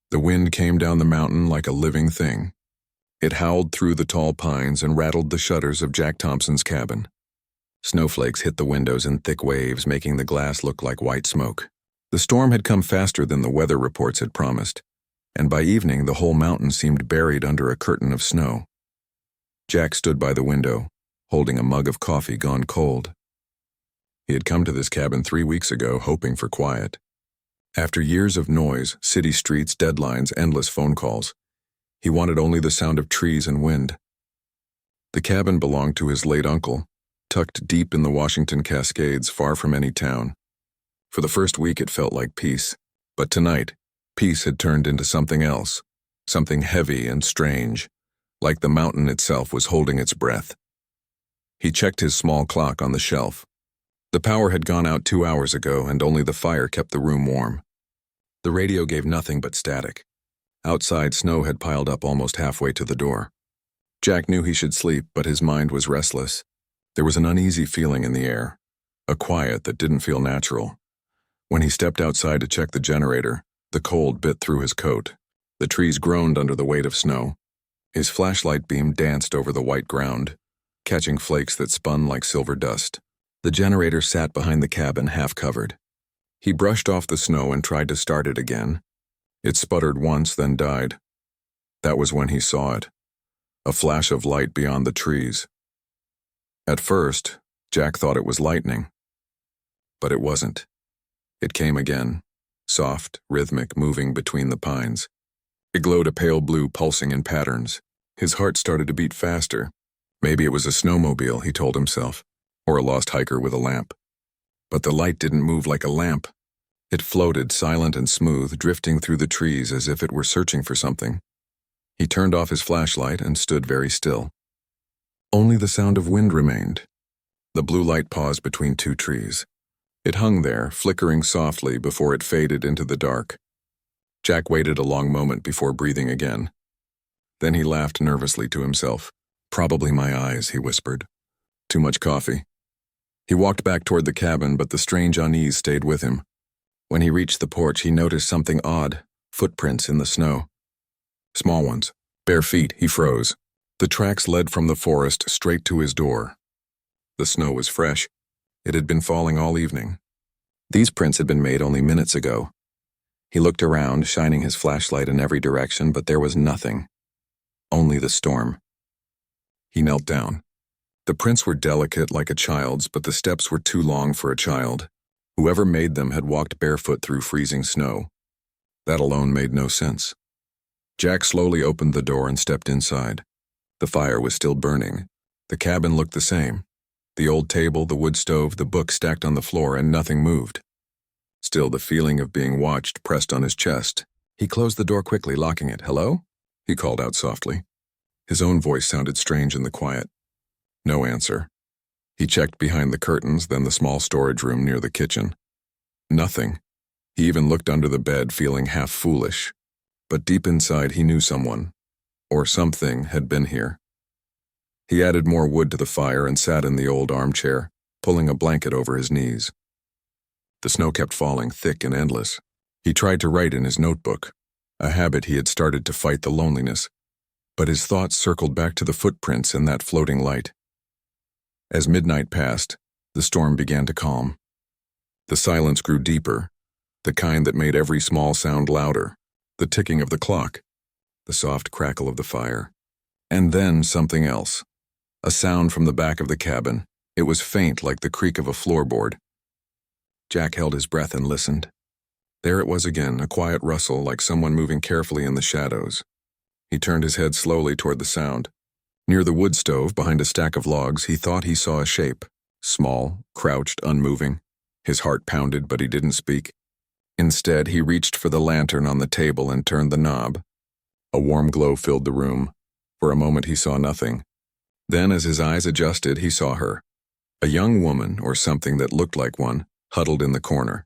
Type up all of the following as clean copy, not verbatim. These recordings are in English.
The wind came down the mountain like a living thing. It howled through the tall pines and rattled the shutters of Jack Thompson's cabin. Snowflakes hit the windows in thick waves, making the glass look like white smoke. The storm had come faster than the weather reports had promised, and by evening the whole mountain seemed buried under a curtain of snow. Jack stood by the window, holding a mug of coffee gone cold. He had come to this cabin 3 weeks ago, hoping for quiet. After years of noise, city streets, deadlines, endless phone calls, he wanted only the sound of trees and wind. The cabin belonged to his late uncle, tucked deep in the Washington Cascades, far from any town. For the first week it felt like peace, but tonight, peace had turned into something else, something heavy and strange, like the mountain itself was holding its breath. He checked his small clock on the shelf. The power had gone out 2 hours ago, and only the fire kept the room warm. The radio gave nothing but static. Outside, snow had piled up almost halfway to the door. Jack knew he should sleep, but his mind was restless. There was an uneasy feeling in the air, a quiet that didn't feel natural. When he stepped outside to check the generator, the cold bit through his coat. The trees groaned under the weight of snow. His flashlight beam danced over the white ground, catching flakes that spun like silver dust. The generator sat behind the cabin, half covered. He brushed off the snow and tried to start it again. It sputtered once, then died. That was when he saw it, a flash of light beyond the trees. At first, Jack thought it was lightning. But it wasn't. It came again, soft, rhythmic, moving between the pines. It glowed a pale blue, pulsing in patterns. His heart started to beat faster. Maybe it was a snowmobile, he told himself, or a lost hiker with a lamp. But the light didn't move like a lamp. It floated, silent and smooth, drifting through the trees as if it were searching for something. He turned off his flashlight and stood very still. Only the sound of wind remained. The blue light paused between 2 trees. It hung there, flickering softly before it faded into the dark. Jack waited a long moment before breathing again. Then he laughed nervously to himself. "Probably my eyes," he whispered. "Too much coffee." He walked back toward the cabin, but the strange unease stayed with him. When he reached the porch, he noticed something odd, footprints in the snow. Small ones, bare feet. He froze. The tracks led from the forest straight to his door. The snow was fresh. It had been falling all evening. These prints had been made only minutes ago. He looked around, shining his flashlight in every direction, but there was nothing. Only the storm. He knelt down. The prints were delicate like a child's, but the steps were too long for a child. Whoever made them had walked barefoot through freezing snow. That alone made no sense. Jack slowly opened the door and stepped inside. The fire was still burning. The cabin looked the same. The old table, the wood stove, the book stacked on the floor, and nothing moved. Still, the feeling of being watched pressed on his chest. He closed the door quickly, locking it. "Hello?" he called out softly. His own voice sounded strange in the quiet. No answer. He checked behind the curtains, then the small storage room near the kitchen. Nothing. He even looked under the bed, feeling half foolish. But deep inside he knew someone, or something, had been here. He added more wood to the fire and sat in the old armchair, pulling a blanket over his knees. The snow kept falling, thick and endless. He tried to write in his notebook, a habit he had started to fight the loneliness, but his thoughts circled back to the footprints in that floating light. As midnight passed, the storm began to calm. The silence grew deeper, the kind that made every small sound louder, the ticking of the clock, the soft crackle of the fire. And then something else. A sound from the back of the cabin. It was faint, like the creak of a floorboard. Jack held his breath and listened. There it was again, a quiet rustle, like someone moving carefully in the shadows. He turned his head slowly toward the sound. Near the wood stove, behind a stack of logs, he thought he saw a shape. Small, crouched, unmoving. His heart pounded, but he didn't speak. Instead, he reached for the lantern on the table and turned the knob. A warm glow filled the room. For a moment he saw nothing. Then, as his eyes adjusted, he saw her. A young woman, or something that looked like one, huddled in the corner.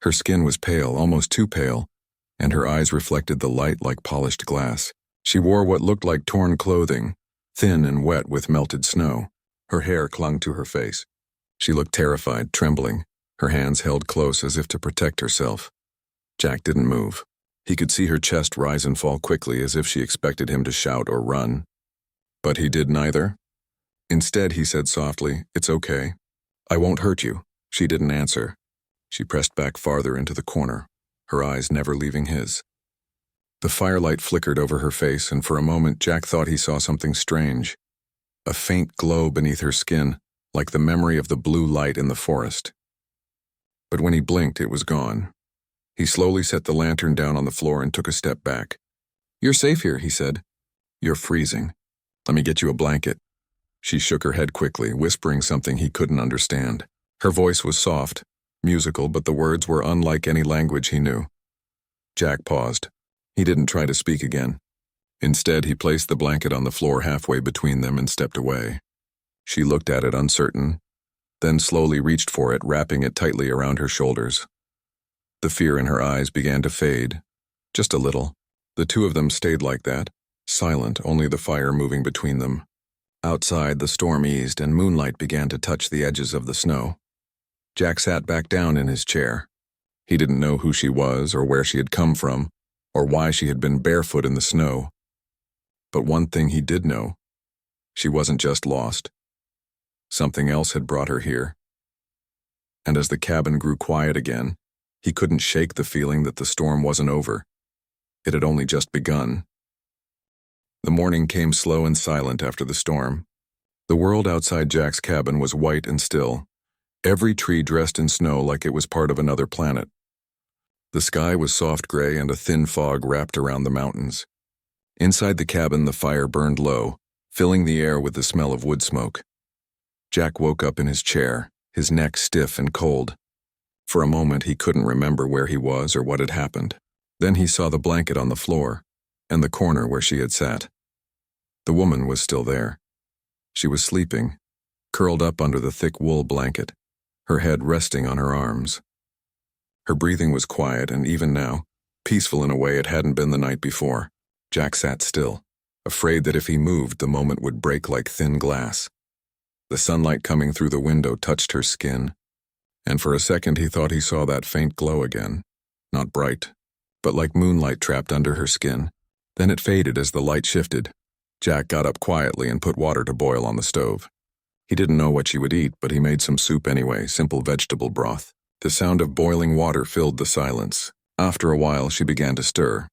Her skin was pale, almost too pale, and her eyes reflected the light like polished glass. She wore what looked like torn clothing, thin and wet with melted snow. Her hair clung to her face. She looked terrified, trembling, her hands held close as if to protect herself. Jack didn't move. He could see her chest rise and fall quickly as if she expected him to shout or run. But he did neither. Instead, he said softly, "It's okay. I won't hurt you." She didn't answer. She pressed back farther into the corner, her eyes never leaving his. The firelight flickered over her face, and for a moment Jack thought he saw something strange. A faint glow beneath her skin, like the memory of the blue light in the forest. But when he blinked, it was gone. He slowly set the lantern down on the floor and took a step back. "You're safe here," he said. "You're freezing. Let me get you a blanket." She shook her head quickly, whispering something he couldn't understand. Her voice was soft, musical, but the words were unlike any language he knew. Jack paused. He didn't try to speak again. Instead, he placed the blanket on the floor halfway between them and stepped away. She looked at it uncertain, then slowly reached for it, wrapping it tightly around her shoulders. The fear in her eyes began to fade, just a little. The two of them stayed like that, silent, only the fire moving between them. Outside, the storm eased and moonlight began to touch the edges of the snow. Jack sat back down in his chair. He didn't know who she was or where she had come from, or why she had been barefoot in the snow. But one thing he did know: she wasn't just lost. Something else had brought her here. And as the cabin grew quiet again, he couldn't shake the feeling that the storm wasn't over. It had only just begun. The morning came slow and silent after the storm. The world outside Jack's cabin was white and still, every tree dressed in snow like it was part of another planet. The sky was soft gray and a thin fog wrapped around the mountains. Inside the cabin, the fire burned low, filling the air with the smell of wood smoke. Jack woke up in his chair, his neck stiff and cold. For a moment, he couldn't remember where he was or what had happened. Then he saw the blanket on the floor, and the corner where she had sat. The woman was still there. She was sleeping, curled up under the thick wool blanket, her head resting on her arms. Her breathing was quiet, and even now, peaceful in a way it hadn't been the night before. Jack sat still, afraid that if he moved, the moment would break like thin glass. The sunlight coming through the window touched her skin, and for a second he thought he saw that faint glow again, not bright, but like moonlight trapped under her skin. Then it faded as the light shifted. Jack got up quietly and put water to boil on the stove. He didn't know what she would eat, but he made some soup anyway, simple vegetable broth. The sound of boiling water filled the silence. After a while, she began to stir.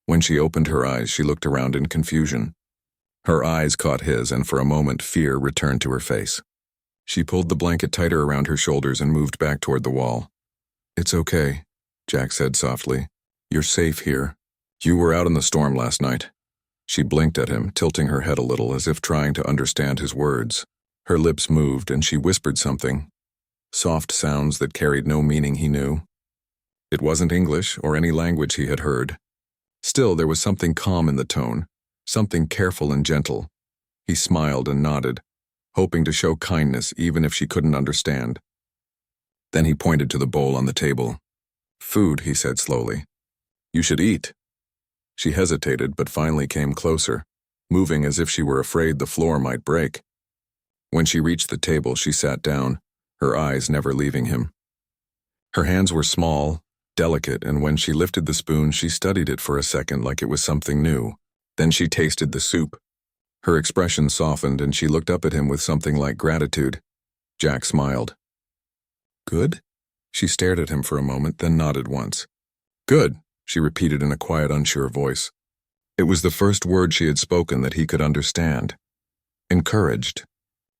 When she opened her eyes, she looked around in confusion. Her eyes caught his, and for a moment, fear returned to her face. She pulled the blanket tighter around her shoulders and moved back toward the wall. "It's okay," Jack said softly. "You're safe here. You were out in the storm last night." She blinked at him, tilting her head a little as if trying to understand his words. Her lips moved, and she whispered something. Soft sounds that carried no meaning he knew. It wasn't English or any language he had heard. Still, there was something calm in the tone, something careful and gentle. He smiled and nodded, hoping to show kindness even if she couldn't understand. Then he pointed to the bowl on the table. "Food," he said slowly. "You should eat." She hesitated, but finally came closer, moving as if she were afraid the floor might break. When she reached the table, she sat down, her eyes never leaving him. Her hands were small, delicate, and when she lifted the spoon, she studied it for a second like it was something new. Then she tasted the soup. Her expression softened, and she looked up at him with something like gratitude. Jack smiled. "Good?" She stared at him for a moment, then nodded once. "Good," she repeated in a quiet, unsure voice. It was the first word she had spoken that he could understand. Encouraged.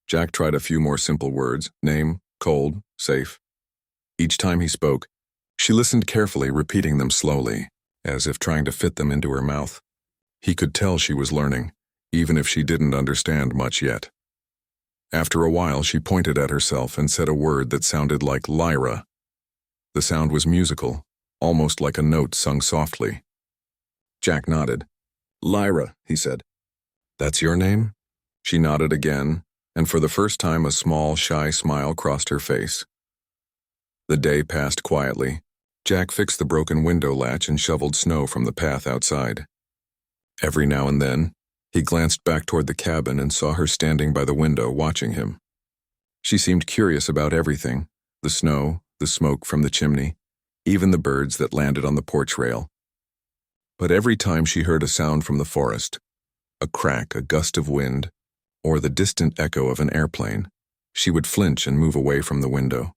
Jack tried a few more simple words: name, cold, safe. Each time he spoke, she listened carefully, repeating them slowly, as if trying to fit them into her mouth. He could tell she was learning, even if she didn't understand much yet. After a while, she pointed at herself and said a word that sounded like Lyra. The sound was musical, almost like a note sung softly. Jack nodded. "Lyra," he said. "That's your name?" She nodded again, and for the first time a small, shy smile crossed her face. The day passed quietly. Jack fixed the broken window latch and shoveled snow from the path outside. Every now and then, he glanced back toward the cabin and saw her standing by the window watching him. She seemed curious about everything: the snow, the smoke from the chimney, even the birds that landed on the porch rail. But every time she heard a sound from the forest, a crack, a gust of wind, or the distant echo of an airplane, she would flinch and move away from the window.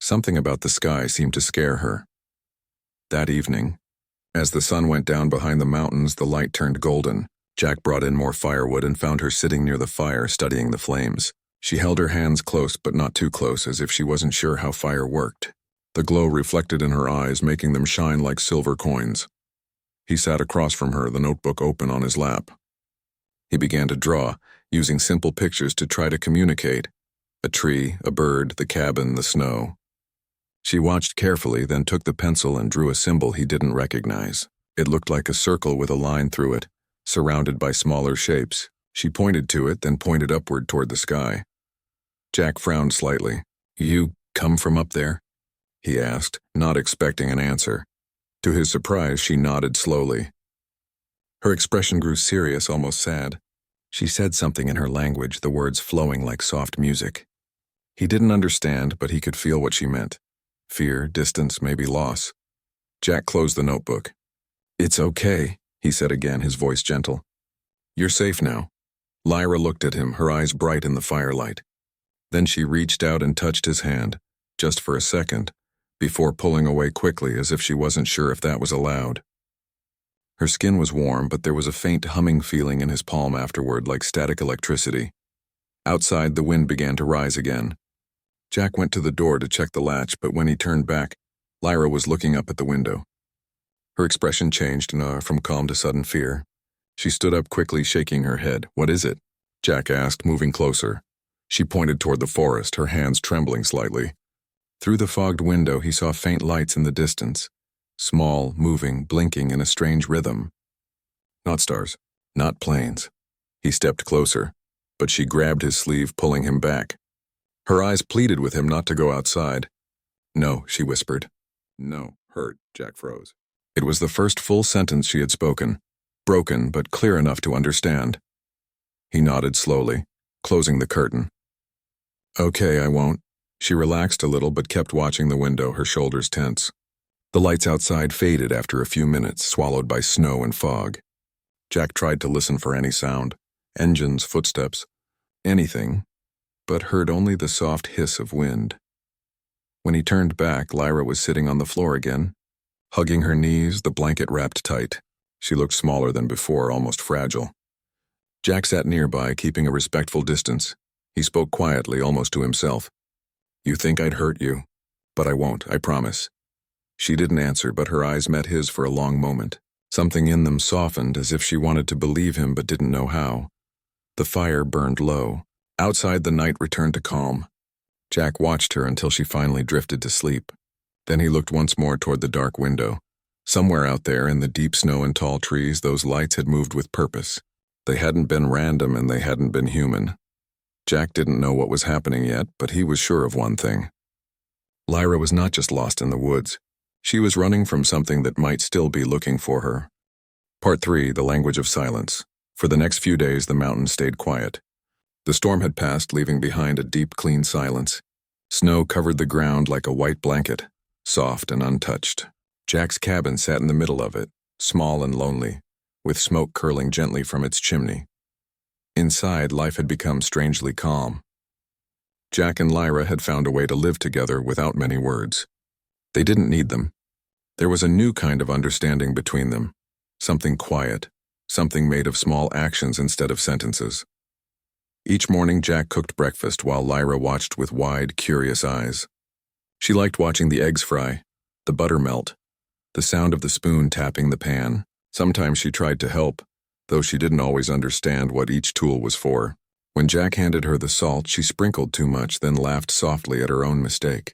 Something about the sky seemed to scare her. That evening, as the sun went down behind the mountains, the light turned golden. Jack brought in more firewood and found her sitting near the fire studying the flames. She held her hands close but not too close, as if she wasn't sure how fire worked. The glow reflected in her eyes, making them shine like silver coins. He sat across from her, the notebook open on his lap. He began to draw, using simple pictures to try to communicate. A tree, a bird, the cabin, the snow. She watched carefully, then took the pencil and drew a symbol he didn't recognize. It looked like a circle with a line through it, surrounded by smaller shapes. She pointed to it, then pointed upward toward the sky. Jack frowned slightly. "You come from up there?" he asked, not expecting an answer. To his surprise, she nodded slowly. Her expression grew serious, almost sad. She said something in her language, the words flowing like soft music. He didn't understand, but he could feel what she meant. Fear, distance, maybe loss. Jack closed the notebook. "It's okay," he said again, his voice gentle. "You're safe now." Lyra looked at him, her eyes bright in the firelight. Then she reached out and touched his hand, just for a second, before pulling away quickly as if she wasn't sure if that was allowed. Her skin was warm, but there was a faint humming feeling in his palm afterward, like static electricity. Outside, the wind began to rise again. Jack went to the door to check the latch, but when he turned back, Lyra was looking up at the window. Her expression changed from calm to sudden fear. She stood up quickly, shaking her head. "What is it?" Jack asked, moving closer. She pointed toward the forest, her hands trembling slightly. Through the fogged window, he saw faint lights in the distance. Small, moving, blinking in a strange rhythm. Not stars, not planes. He stepped closer, but she grabbed his sleeve, pulling him back. Her eyes pleaded with him not to go outside. "No," she whispered. "No." Hurt, Jack froze. It was the first full sentence she had spoken, broken but clear enough to understand. He nodded slowly, closing the curtain. "Okay, I won't." She relaxed a little but kept watching the window, her shoulders tense. The lights outside faded after a few minutes, swallowed by snow and fog. Jack tried to listen for any sound, engines, footsteps, anything, but heard only the soft hiss of wind. When he turned back, Lyra was sitting on the floor again, hugging her knees, the blanket wrapped tight. She looked smaller than before, almost fragile. Jack sat nearby, keeping a respectful distance. He spoke quietly, almost to himself. "You think I'd hurt you, but I won't, I promise." She didn't answer, but her eyes met his for a long moment. Something in them softened, as if she wanted to believe him but didn't know how. The fire burned low. Outside, the night returned to calm. Jack watched her until she finally drifted to sleep. Then he looked once more toward the dark window. Somewhere out there, in the deep snow and tall trees, those lights had moved with purpose. They hadn't been random and they hadn't been human. Jack didn't know what was happening yet, but he was sure of one thing. Lyra was not just lost in the woods. She was running from something that might still be looking for her. Part 3, The Language of Silence. For the next few days, the mountains stayed quiet. The storm had passed, leaving behind a deep, clean silence. Snow covered the ground like a white blanket, soft and untouched. Jack's cabin sat in the middle of it, small and lonely, with smoke curling gently from its chimney. Inside, life had become strangely calm. Jack and Lyra had found a way to live together without many words. They didn't need them. There was a new kind of understanding between them, something quiet, something made of small actions instead of sentences. Each morning, Jack cooked breakfast while Lyra watched with wide, curious eyes. She liked watching the eggs fry, the butter melt, the sound of the spoon tapping the pan. Sometimes she tried to help, though she didn't always understand what each tool was for. When Jack handed her the salt, she sprinkled too much, then laughed softly at her own mistake.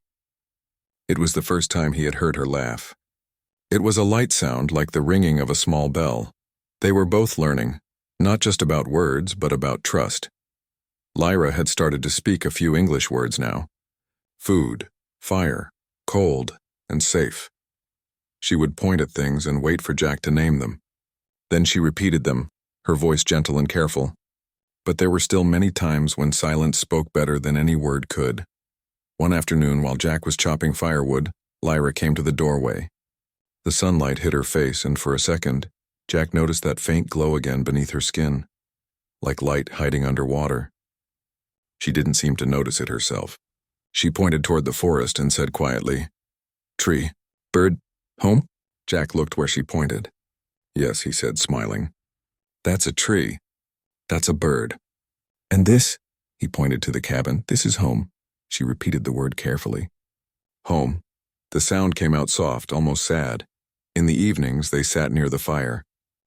It was the first time he had heard her laugh. It was a light sound like the ringing of a small bell. They were both learning, not just about words, but about trust. Lyra had started to speak a few English words now. Food, fire, cold, and safe. She would point at things and wait for Jack to name them. Then she repeated them, her voice gentle and careful. But there were still many times when silence spoke better than any word could. One afternoon, while Jack was chopping firewood, Lyra came to the doorway. The sunlight hit her face, and for a second, Jack noticed that faint glow again beneath her skin, like light hiding under water. She didn't seem to notice it herself. She pointed toward the forest and said quietly, "Tree, bird, home?" Jack looked where she pointed. "Yes," he said, smiling. "That's a tree. That's a bird. And this," he pointed to the cabin, "this is home." She repeated the word carefully. Home. The sound came out soft, almost sad. In the evenings, they sat near the fire.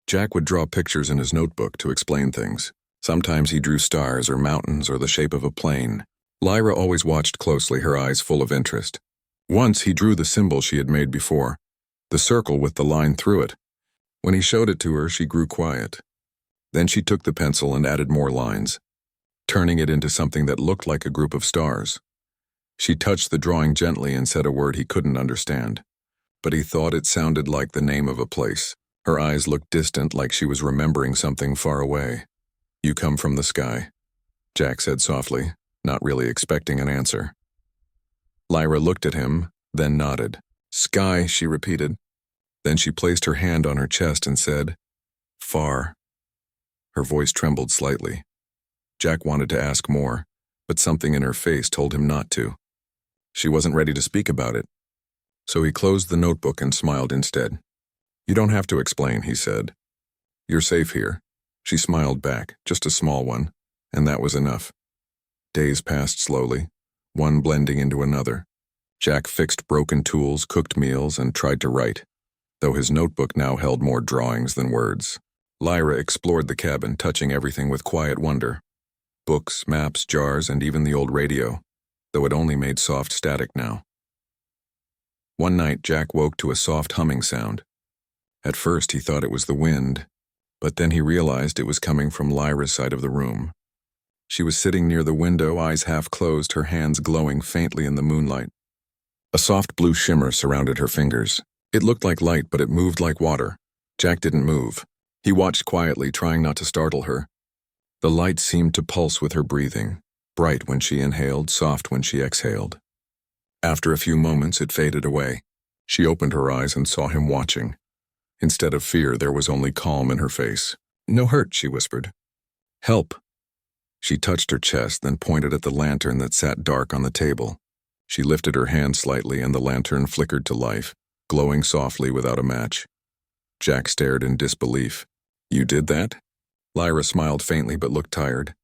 Jack would draw pictures in his notebook to explain things. Sometimes he drew stars or mountains or the shape of a plane. Lyra always watched closely, her eyes full of interest. Once he drew the symbol she had made before, the circle with the line through it. When he showed it to her, she grew quiet. Then she took the pencil and added more lines, turning it into something that looked like a group of stars. She touched the drawing gently and said a word he couldn't understand, but he thought it sounded like the name of a place. Her eyes looked distant, like she was remembering something far away. "You come from the sky," Jack said softly, not really expecting an answer. Lyra looked at him, then nodded. "Sky," she repeated. Then she placed her hand on her chest and said, "Far." Her voice trembled slightly. Jack wanted to ask more, but something in her face told him not to. She wasn't ready to speak about it, so he closed the notebook and smiled instead. "You don't have to explain," he said. "You're safe here." She smiled back, just a small one, and that was enough. Days passed slowly, one blending into another. Jack fixed broken tools, cooked meals, and tried to write, though his notebook now held more drawings than words. Lyra explored the cabin, touching everything with quiet wonder. Books, maps, jars, and even the old radio, though it only made soft static now. One night, Jack woke to a soft humming sound. At first, he thought it was the wind, but then he realized it was coming from Lyra's side of the room. She was sitting near the window, eyes half closed, her hands glowing faintly in the moonlight. A soft blue shimmer surrounded her fingers. It looked like light, but it moved like water. Jack didn't move. He watched quietly, trying not to startle her. The light seemed to pulse with her breathing, bright when she inhaled, soft when she exhaled. After a few moments, it faded away. She opened her eyes and saw him watching. Instead of fear, there was only calm in her face. "No hurt," she whispered. "Help." She touched her chest, then pointed at the lantern that sat dark on the table. She lifted her hand slightly, and the lantern flickered to life, glowing softly without a match. Jack stared in disbelief. "You did that?" Lyra smiled faintly but looked tired.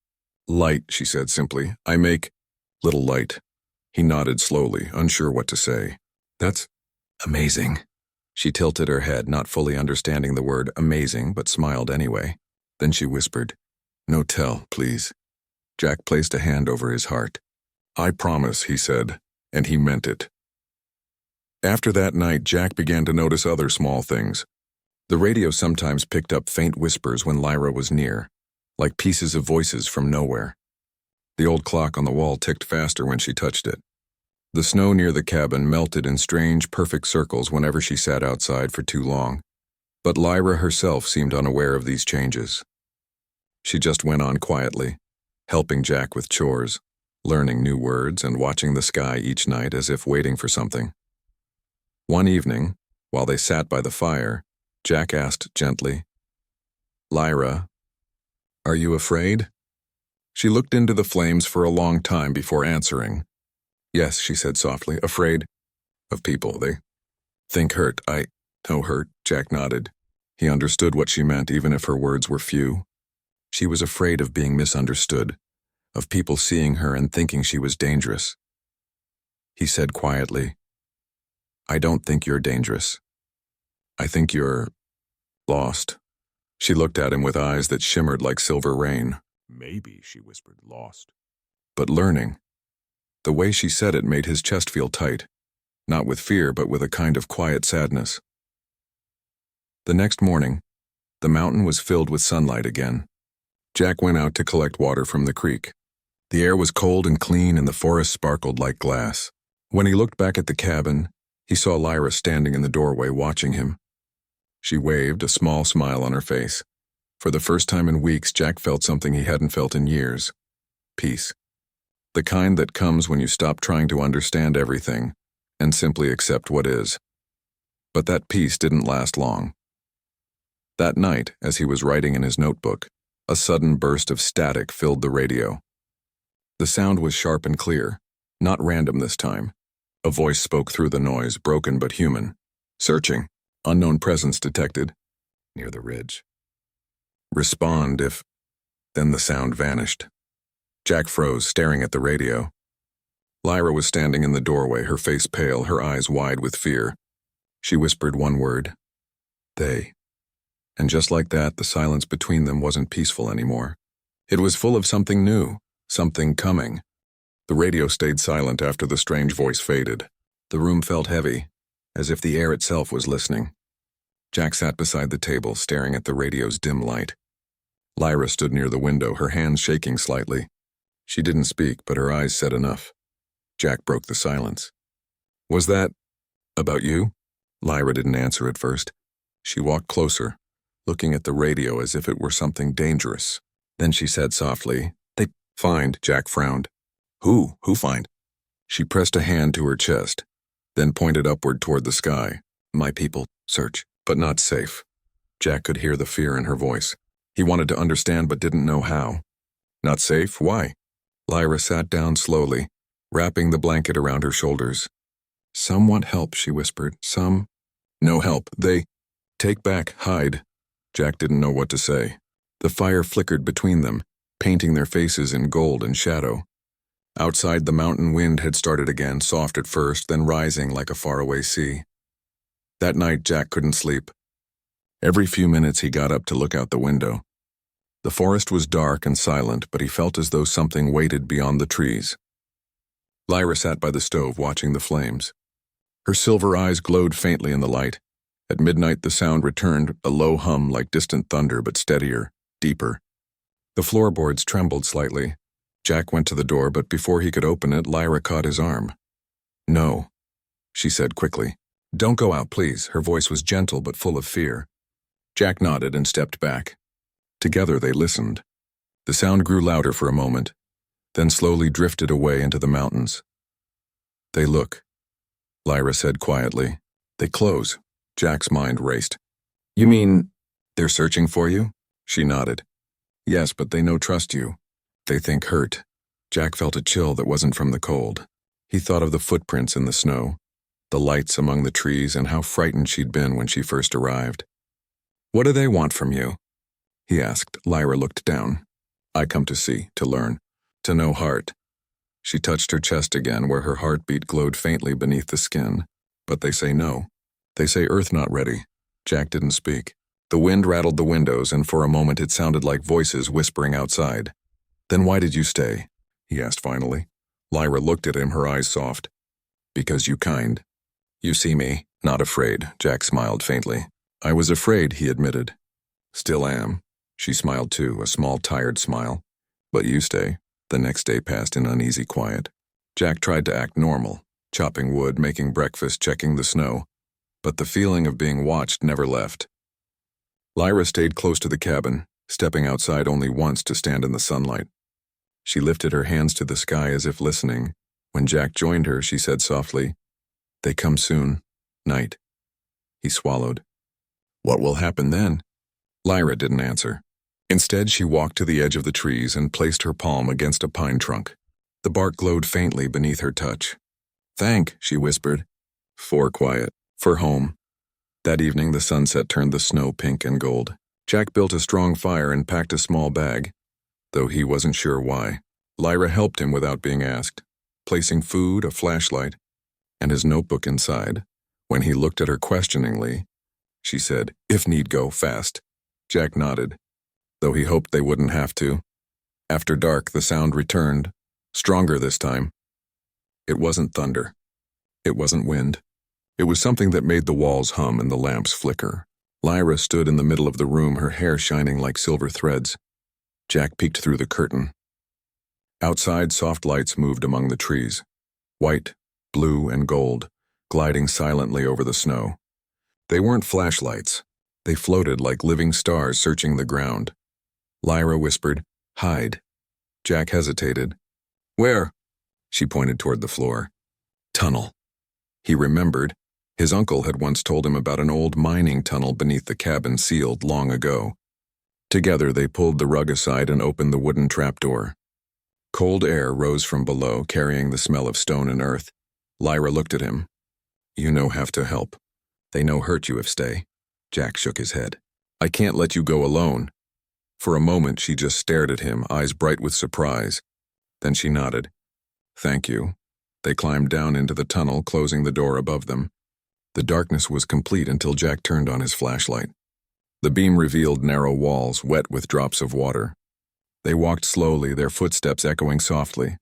"Light," she said simply. "I make little light." He nodded slowly, unsure what to say. "That's amazing." She tilted her head, not fully understanding the word amazing, but smiled anyway. Then she whispered, "No tell, please." Jack placed a hand over his heart. "I promise," he said, and he meant it. After that night, Jack began to notice other small things. The radio sometimes picked up faint whispers when Lyra was near, like pieces of voices from nowhere. The old clock on the wall ticked faster when she touched it. The snow near the cabin melted in strange, perfect circles whenever she sat outside for too long, but Lyra herself seemed unaware of these changes. She just went on quietly, helping Jack with chores, learning new words, and watching the sky each night as if waiting for something. One evening, while they sat by the fire, Jack asked gently, "Lyra, are you afraid?" She looked into the flames for a long time before answering. "Yes," she said softly, "afraid of people. They think hurt. I know hurt." Jack nodded. He understood what she meant, even if her words were few. She was afraid of being misunderstood, of people seeing her and thinking she was dangerous. He said quietly, "I don't think you're dangerous. I think you're lost." She looked at him with eyes that shimmered like silver rain. "Maybe," she whispered, "lost." "But learning." The way she said it made his chest feel tight, not with fear, but with a kind of quiet sadness. The next morning, the mountain was filled with sunlight again. Jack went out to collect water from the creek. The air was cold and clean, and the forest sparkled like glass. When he looked back at the cabin, he saw Lyra standing in the doorway watching him. She waved, a small smile on her face. For the first time in weeks, Jack felt something he hadn't felt in years. Peace. The kind that comes when you stop trying to understand everything and simply accept what is. But that peace didn't last long. That night, as he was writing in his notebook, a sudden burst of static filled the radio. The sound was sharp and clear, not random this time. A voice spoke through the noise, broken but human. Searching. Unknown presence detected. Near the ridge. Respond if... Then the sound vanished. Jack froze, staring at the radio. Lyra was standing in the doorway, her face pale, her eyes wide with fear. She whispered one word. They. And just like that, the silence between them wasn't peaceful anymore. It was full of something new, something coming. The radio stayed silent after the strange voice faded. The room felt heavy, as if the air itself was listening. Jack sat beside the table, staring at the radio's dim light. Lyra stood near the window, her hands shaking slightly. She didn't speak, but her eyes said enough. Jack broke the silence. Was that about you? Lyra didn't answer at first. She walked closer, looking at the radio as if it were something dangerous. Then she said softly, They find, Jack frowned. Who? Who find? She pressed a hand to her chest, then pointed upward toward the sky. My people, search, but not safe. Jack could hear the fear in her voice. He wanted to understand but didn't know how. Not safe? Why? Lyra sat down slowly, wrapping the blanket around her shoulders. Some want help, she whispered. Some. No help. They. Take back, hide. Jack didn't know what to say. The fire flickered between them, painting their faces in gold and shadow. Outside, the mountain wind had started again, soft at first, then rising like a faraway sea. That night, Jack couldn't sleep. Every few minutes he got up to look out the window. The forest was dark and silent, but he felt as though something waited beyond the trees. Lyra sat by the stove watching the flames. Her silver eyes glowed faintly in the light. At midnight the sound returned, a low hum like distant thunder, but steadier, deeper. The floorboards trembled slightly. Jack went to the door, but before he could open it, Lyra caught his arm. No, she said quickly. Don't go out, please. Her voice was gentle but full of fear. Jack nodded and stepped back. Together they listened. The sound grew louder for a moment, then slowly drifted away into the mountains. They look, Lyra said quietly. They close. Jack's mind raced. You mean they're searching for you? She nodded. Yes, but they trust you. They think hurt. Jack felt a chill that wasn't from the cold. He thought of the footprints in the snow, the lights among the trees, and how frightened she'd been when she first arrived. What do they want from you? He asked. Lyra looked down. I come to see, to learn, to know heart. She touched her chest again, where her heartbeat glowed faintly beneath the skin. But they say no. They say Earth not ready. Jack didn't speak. The wind rattled the windows, and for a moment it sounded like voices whispering outside. Then why did you stay? He asked finally. Lyra looked at him, her eyes soft. Because you kind. You see me, not afraid, Jack smiled faintly. I was afraid, he admitted. Still am. She smiled too, a small tired smile. But you stay. The next day passed in uneasy quiet. Jack tried to act normal, chopping wood, making breakfast, checking the snow. But the feeling of being watched never left. Lyra stayed close to the cabin, stepping outside only once to stand in the sunlight. She lifted her hands to the sky as if listening. When Jack joined her, she said softly, They come soon. Night. He swallowed. What will happen then? Lyra didn't answer. Instead, she walked to the edge of the trees and placed her palm against a pine trunk. The bark glowed faintly beneath her touch. Thank, she whispered. For quiet. For home. That evening, the sunset turned the snow pink and gold. Jack built a strong fire and packed a small bag, though he wasn't sure why. Lyra helped him without being asked, placing food, a flashlight, and his notebook inside. When he looked at her questioningly, she said, If need go, fast. Jack nodded, though he hoped they wouldn't have to. After dark, the sound returned, stronger this time. It wasn't thunder. It wasn't wind. It was something that made the walls hum and the lamps flicker. Lyra stood in the middle of the room, her hair shining like silver threads. Jack peeked through the curtain. Outside, soft lights moved among the trees, white, blue, and gold, gliding silently over the snow. They weren't flashlights. They floated like living stars searching the ground. Lyra whispered, Hide. Jack hesitated. Where? She pointed toward the floor. Tunnel. He remembered. His uncle had once told him about an old mining tunnel beneath the cabin sealed long ago. Together they pulled the rug aside and opened the wooden trapdoor. Cold air rose from below, carrying the smell of stone and earth. Lyra looked at him. You no have to help. They no hurt you if stay. Jack shook his head. I can't let you go alone. For a moment she just stared at him, eyes bright with surprise. Then she nodded. Thank you. They climbed down into the tunnel, closing the door above them. The darkness was complete until Jack turned on his flashlight. The beam revealed narrow walls, wet with drops of water. They walked slowly, their footsteps echoing softly.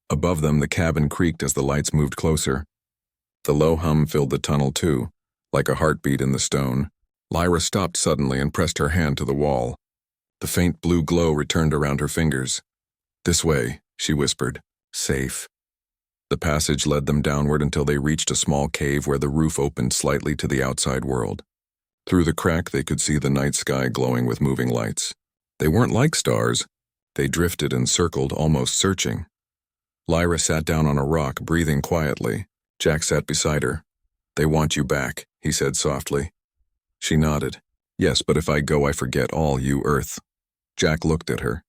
Above them, the cabin creaked as the lights moved closer. The low hum filled the tunnel too, like a heartbeat in the stone. Lyra stopped suddenly and pressed her hand to the wall. The faint blue glow returned around her fingers. This way, she whispered. Safe. The passage led them downward until they reached a small cave where the roof opened slightly to the outside world. Through the crack they could see the night sky glowing with moving lights. They weren't like stars. They drifted and circled, almost searching. Lyra sat down on a rock, breathing quietly. Jack sat beside her. They want you back, he said softly. She nodded. Yes, but if I go I forget all you, Earth. Jack looked at her.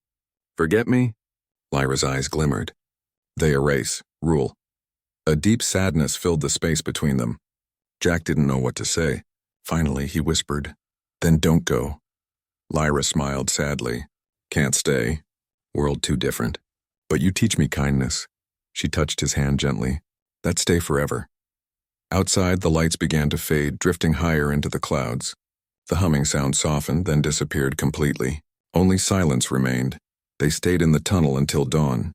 Forget me? Lyra's eyes glimmered. They erase, rule. A deep sadness filled the space between them. Jack didn't know what to say. Finally, he whispered, Then don't go. Lyra smiled sadly. Can't stay. World too different. But you teach me kindness. She touched his hand gently. That stay forever. Outside, the lights began to fade, drifting higher into the clouds. The humming sound softened, then disappeared completely. Only silence remained. They stayed in the tunnel until dawn.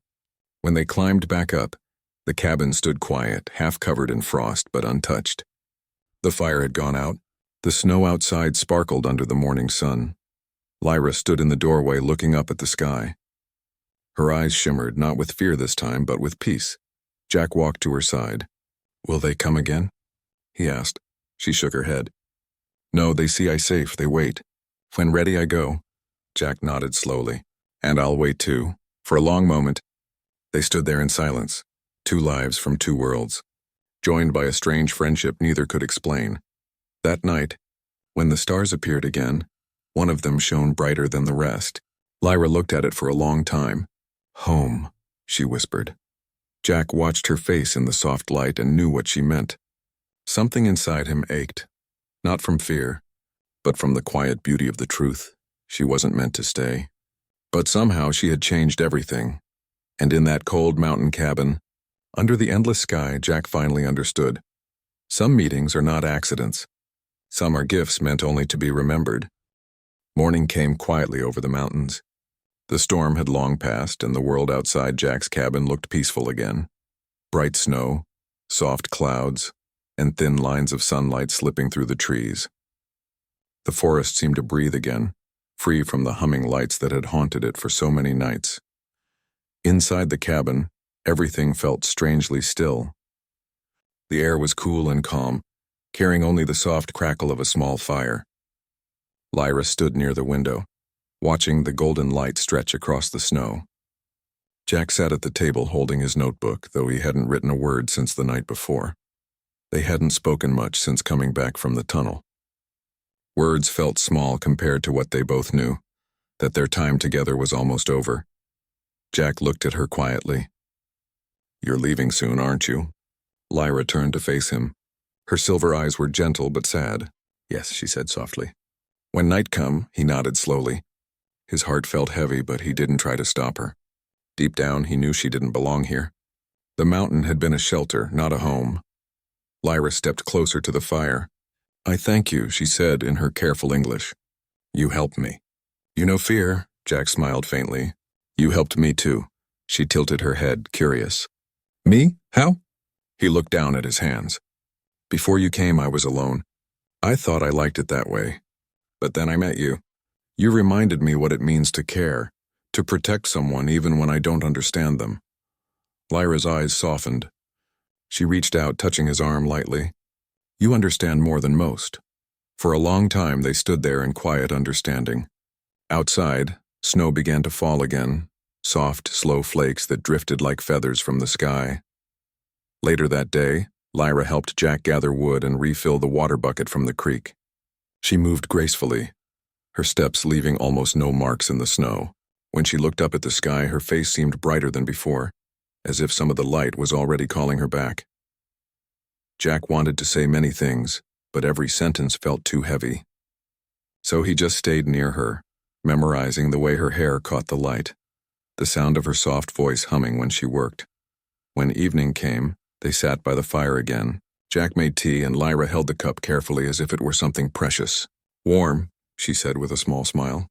When they climbed back up, the cabin stood quiet, half covered in frost but untouched. The fire had gone out. The snow outside sparkled under the morning sun. Lyra stood in the doorway looking up at the sky. Her eyes shimmered, not with fear this time, but with peace. Jack walked to her side. Will they come again? He asked. She shook her head. No, they see I safe, they wait. When ready I go. Jack nodded slowly. And I'll wait too. For a long moment, they stood there in silence. 2 lives from 2 worlds. Joined by a strange friendship neither could explain. That night, when the stars appeared again, one of them shone brighter than the rest. Lyra looked at it for a long time. Home, she whispered. Jack watched her face in the soft light and knew what she meant. Something inside him ached, not from fear, but from the quiet beauty of the truth. She wasn't meant to stay. But somehow she had changed everything. And in that cold mountain cabin, under the endless sky, Jack finally understood. Some meetings are not accidents. Some are gifts meant only to be remembered. Morning came quietly over the mountains. The storm had long passed, and the world outside Jack's cabin looked peaceful again. Bright snow, soft clouds, and thin lines of sunlight slipping through the trees. The forest seemed to breathe again, free from the humming lights that had haunted it for so many nights. Inside the cabin, everything felt strangely still. The air was cool and calm, carrying only the soft crackle of a small fire. Lyra stood near the window, watching the golden light stretch across the snow. Jack sat at the table holding his notebook, though he hadn't written a word since the night before. They hadn't spoken much since coming back from the tunnel. Words felt small compared to what they both knew, that their time together was almost over. Jack looked at her quietly. You're leaving soon, aren't you? Lyra turned to face him. Her silver eyes were gentle but sad. Yes, she said softly. When night come, he nodded slowly. His heart felt heavy, but he didn't try to stop her. Deep down, he knew she didn't belong here. The mountain had been a shelter, not a home. Lyra stepped closer to the fire. I thank you, she said in her careful English. You helped me. You no fear, Jack smiled faintly. You helped me too. She tilted her head, curious. Me? How? He looked down at his hands. Before you came, I was alone. I thought I liked it that way. But then I met you. You reminded me what it means to care, to protect someone even when I don't understand them. Lyra's eyes softened. She reached out, touching his arm lightly. You understand more than most. For a long time they stood there in quiet understanding. Outside, snow began to fall again, soft, slow flakes that drifted like feathers from the sky. Later that day, Lyra helped Jack gather wood and refill the water bucket from the creek. She moved gracefully, her steps leaving almost no marks in the snow. When she looked up at the sky, her face seemed brighter than before, as if some of the light was already calling her back. Jack wanted to say many things, but every sentence felt too heavy. So he just stayed near her, memorizing the way her hair caught the light, the sound of her soft voice humming when she worked. When evening came, they sat by the fire again. Jack made tea and Lyra held the cup carefully as if it were something precious. "Warm," she said with a small smile.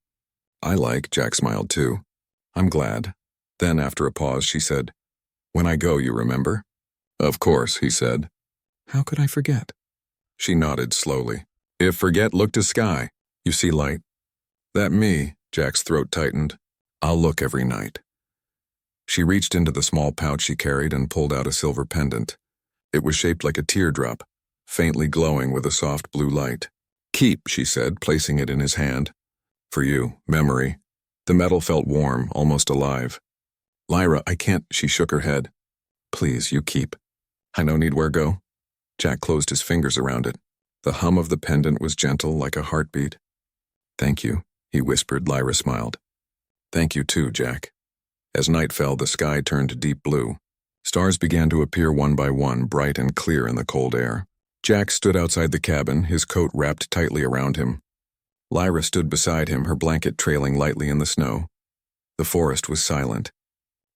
"I like," Jack smiled too. "I'm glad." Then, after a pause, she said, "When I go, you remember?" "Of course," he said. "How could I forget?" She nodded slowly. "If forget, look to sky. You see light?" "That me?" Jack's throat tightened. "I'll look every night." She reached into the small pouch she carried and pulled out a silver pendant. It was shaped like a teardrop, faintly glowing with a soft blue light. "Keep," she said, placing it in his hand. "For you, memory." The metal felt warm, almost alive. "Lyra, I can't," she shook her head. "Please, you keep. I no need where go." Jack closed his fingers around it. The hum of the pendant was gentle, like a heartbeat. "Thank you," he whispered. Lyra smiled. "Thank you too, Jack." As night fell, the sky turned deep blue. Stars began to appear one by one, bright and clear in the cold air. Jack stood outside the cabin, his coat wrapped tightly around him. Lyra stood beside him, her blanket trailing lightly in the snow. The forest was silent.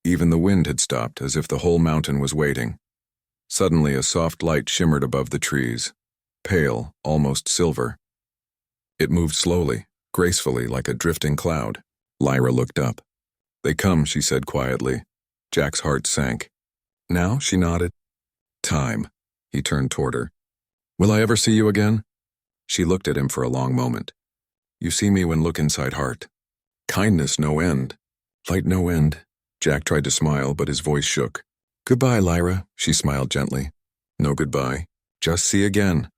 Even the wind had stopped, as if the whole mountain was waiting. Suddenly, a soft light shimmered above the trees, pale, almost silver. It moved slowly, gracefully, like a drifting cloud. Lyra looked up. "They come," she said quietly. Jack's heart sank. "Now?" she nodded. "Time." He turned toward her. "Will I ever see you again?" She looked at him for a long moment. "You see me when look inside heart. Kindness no end. Light no end." Jack tried to smile, but his voice shook. "Goodbye, Lyra," she smiled gently. "No goodbye. Just see again."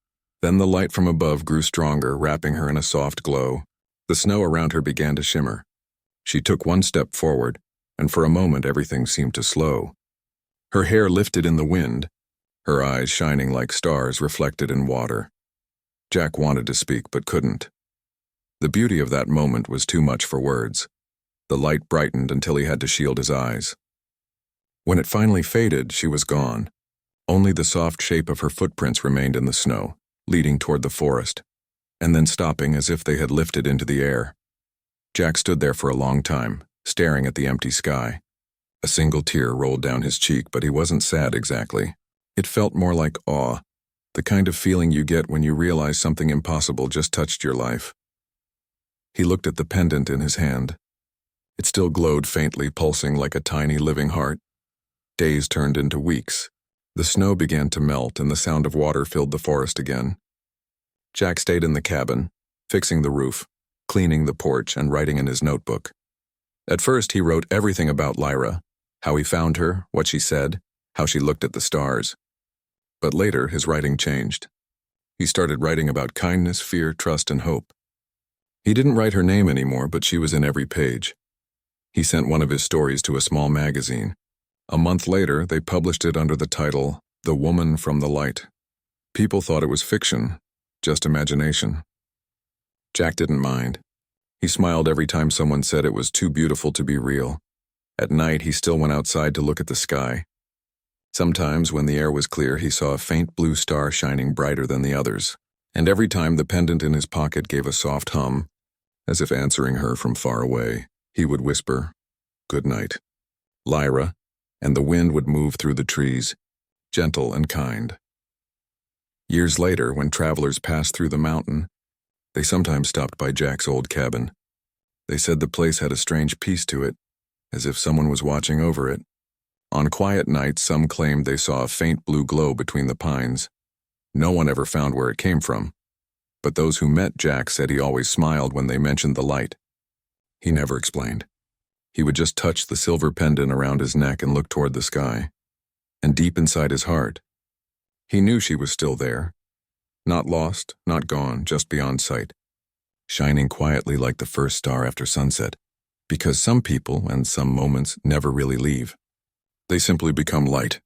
Then the light from above grew stronger, wrapping her in a soft glow. The snow around her began to shimmer. She took one step forward, and for a moment everything seemed to slow. Her hair lifted in the wind, her eyes shining like stars reflected in water. Jack wanted to speak but couldn't. The beauty of that moment was too much for words. The light brightened until he had to shield his eyes. When it finally faded, she was gone. Only the soft shape of her footprints remained in the snow, leading toward the forest, and then stopping as if they had lifted into the air. Jack stood there for a long time, staring at the empty sky. A single tear rolled down his cheek, but he wasn't sad exactly. It felt more like awe, the kind of feeling you get when you realize something impossible just touched your life. He looked at the pendant in his hand. It still glowed faintly, pulsing like a tiny living heart. Days turned into weeks. The snow began to melt and the sound of water filled the forest again. Jack stayed in the cabin, fixing the roof, cleaning the porch, and writing in his notebook. At first, he wrote everything about Lyra, how he found her, what she said, how she looked at the stars. But later, his writing changed. He started writing about kindness, fear, trust, and hope. He didn't write her name anymore, but she was in every page. He sent one of his stories to a small magazine. A month later, they published it under the title, The Woman from the Light. People thought it was fiction, just imagination. Jack didn't mind. He smiled every time someone said it was too beautiful to be real. At night, he still went outside to look at the sky. Sometimes, when the air was clear, he saw a faint blue star shining brighter than the others. And every time the pendant in his pocket gave a soft hum, as if answering her from far away, he would whisper, "Good night, Lyra," and the wind would move through the trees, gentle and kind. Years later, when travelers passed through the mountain, they sometimes stopped by Jack's old cabin. They said the place had a strange peace to it, as if someone was watching over it. On quiet nights, some claimed they saw a faint blue glow between the pines. No one ever found where it came from, but those who met Jack said he always smiled when they mentioned the light. He never explained. He would just touch the silver pendant around his neck and look toward the sky. And deep inside his heart, he knew she was still there. Not lost, not gone, just beyond sight, shining quietly like the first star after sunset, because some people and some moments never really leave. They simply become light.